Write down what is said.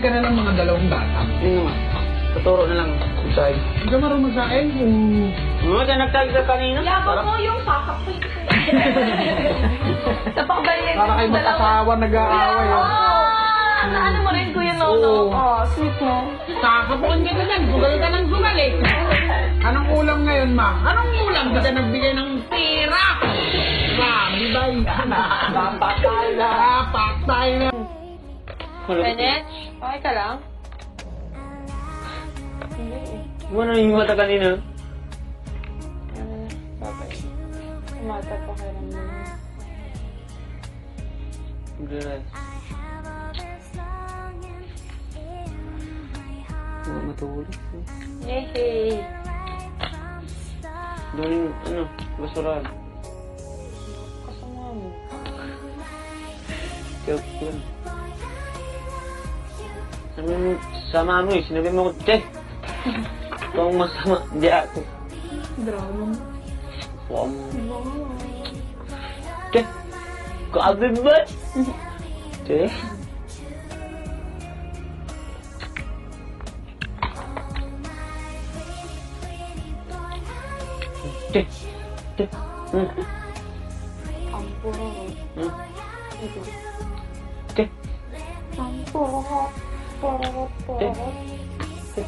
ka na ng mga dalawang bata. Hindi naman. Tuturo na lang. Isay. Hindi ka marunong magsain? Diyan nagtag ka kanina? Yabang mo yung kakapit. Napakagaling. Para kayo mag-asawa nag-aaway. Ano mo rin, Kuya Nono? Oh, sweet mo. Kakapuan ka na dyan. Bugal ka ng sumalik. Anong ulam ngayon, ma? Anong ulam? Di ka nagbigay ng pera. Grabe ba yan? Napatay na. Napatay na. Bennett, okay ka lang? Ano yung mata kanina? Babay. Mata pa kayo naman. Relax. Huwag matulog. Yay! Doon, basurahan. Kasama mo. Joke lang. Sama mo eh. Sinabi mo ko, Che! Ito ang masama. Hindi ako. Drama. Che! Kaagad ba? Che? Che! Che! Ang puro. Che! Ang puro. Puro. Che!